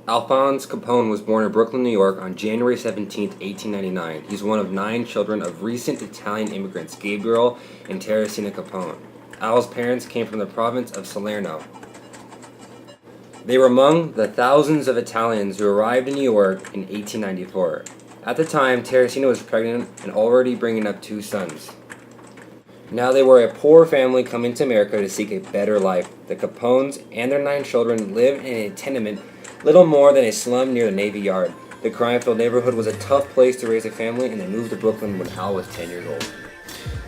Alphonse Capone was born in Brooklyn, New York on January 17, 1899. He's one of 9 children of recent Italian immigrants, Gabriel and Teresina Capone. Al's parents came from the province of Salerno. They were among the thousands of Italians who arrived in New York in 1894. At the time, Teresina was pregnant and already bringing up 2 sons. Now they were a poor family coming to America to seek a better life. The Capones and their 9 children lived in a tenement little more than a slum near the Navy Yard. The crime-filled neighborhood was a tough place to raise a family, and they moved to Brooklyn when Al was 10 years old.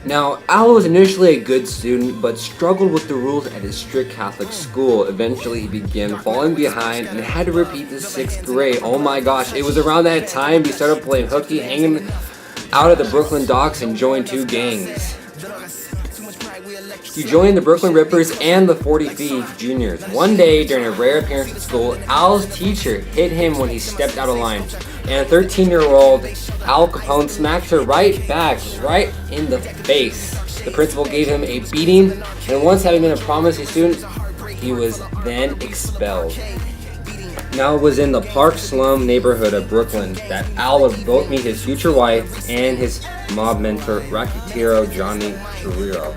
Now, Al was initially a good student, but struggled with the rules at his strict Catholic school. Eventually, he began falling behind and had to repeat the 6th grade. Oh my gosh, it was around that time he started playing hooky, hanging out at the Brooklyn docks, and joined 2 gangs. He joined the Brooklyn Rippers and the 40 Thieves Juniors. One day, during a rare appearance at school, Al's teacher hit him when he stepped out of line, and 13-year-old Al Capone smacked her right back, right in the face. The principal gave him a beating, and once having been a promising student, he was then expelled. Now it was in the Park Slum neighborhood of Brooklyn that Al would both meet his future wife and his mob mentor, racketeero Johnny Tolero.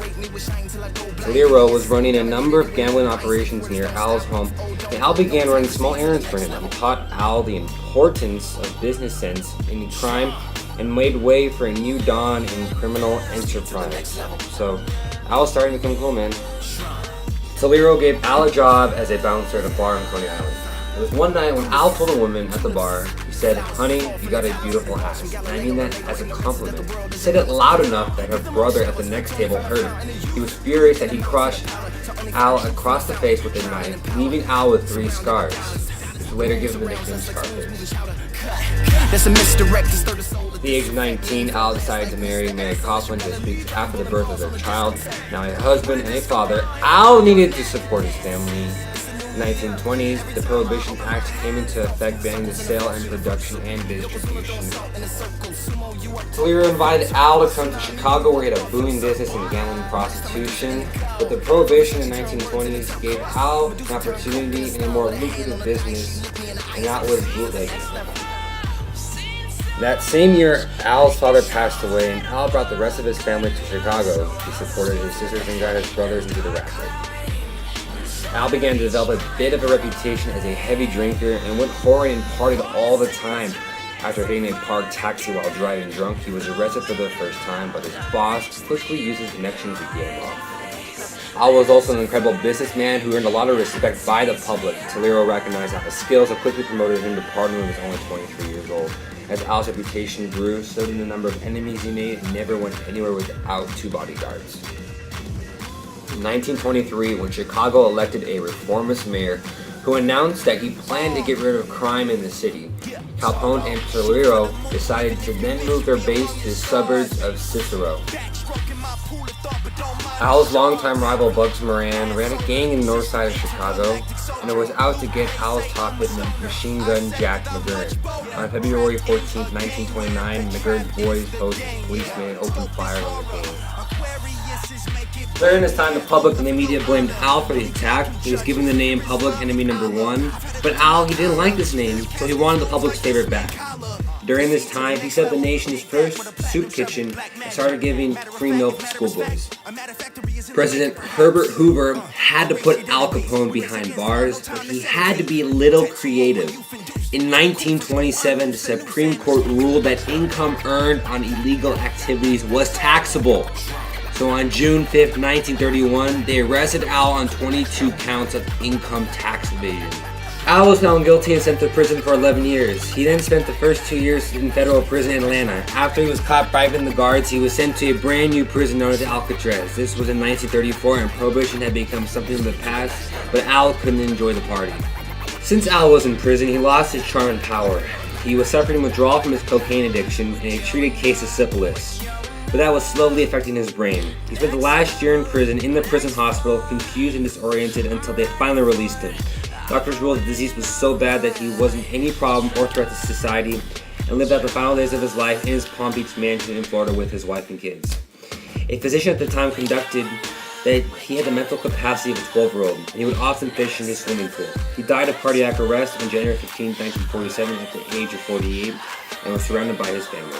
Tolero was running a number of gambling operations near Al's home, and Al began running small errands for him. He taught Al the importance of business sense in crime and made way for a new dawn in criminal enterprise. So Al was starting to become cool, man. Tolero gave Al a job as a bouncer at a bar on Coney Island. It was one night when Al told a woman at the bar, he said, "Honey, you got a beautiful ass." And I mean that as a compliment. He said it loud enough that her brother at the next table heard him. He was furious that he crushed Al across the face with a knife, leaving Al with 3 scars, which later gives him the nickname Scarface. At the age of 19, Al decided to marry Mary Coughlin just weeks after the birth of their child. Now a husband and a father, Al needed to support his family. In the 1920s, the Prohibition Act came into effect, banning the sale and production and distribution. Tolero invited Al to come to Chicago, where he had a booming business in gambling and prostitution. But the Prohibition in the 1920s gave Al an opportunity in a more lucrative business, and that was bootlegging. That same year, Al's father passed away, and Al brought the rest of his family to Chicago. He supported his sisters and got his brothers into the racket. Al began to develop a bit of a reputation as a heavy drinker and went whoring and partied all the time. After hitting a parked taxi while driving drunk, he was arrested for the first time, but his boss quickly used his connections to get him off. Al was also an incredible businessman who earned a lot of respect by the public. Tolero recognized Al's skills and quickly promoted him to partner when he was only 23 years old. As Al's reputation grew, so did the number of enemies he made, and never went anywhere without 2 bodyguards. In 1923, when Chicago elected a reformist mayor who announced that he planned to get rid of crime in the city, Capone and Tolero decided to then move their base to the suburbs of Cicero. Al's longtime rival Bugs Moran ran a gang in the north side of Chicago, and it was out to get Al's top hitman, Machine Gun Jack McGurn. On February 14, 1929, McGurn's boys posed as policemen and opened fire on the gang. During this time, the public and the media blamed Al for the attack. He was given the name Public Enemy No. 1, but Al, he didn't like this name, so he wanted the public's favorite back. During this time, he set up the nation's first soup kitchen and started giving free milk to schoolboys. President Herbert Hoover had to put Al Capone behind bars, but he had to be a little creative. In 1927, the Supreme Court ruled that income earned on illegal activities was taxable. So on June 5, 1931, they arrested Al on 22 counts of income tax evasion. Al was found guilty and sent to prison for 11 years. He then spent the first 2 years in federal prison in Atlanta. After he was caught bribing the guards, he was sent to a brand new prison known as Alcatraz. This was in 1934, and Prohibition had become something of the past, but Al couldn't enjoy the party. Since Al was in prison, he lost his charm and power. He was suffering withdrawal from his cocaine addiction and a treated case of syphilis, but that was slowly affecting his brain. He spent the last year in prison in the prison hospital, confused and disoriented, until they finally released him. Doctors ruled the disease was so bad that he wasn't any problem or threat to society, and lived out the final days of his life in his Palm Beach mansion in Florida with his wife and kids. A physician at the time conducted that he had the mental capacity of a 12-year-old, and he would often fish in his swimming pool. He died of cardiac arrest on January 15, 1947 at the age of 48, and was surrounded by his family.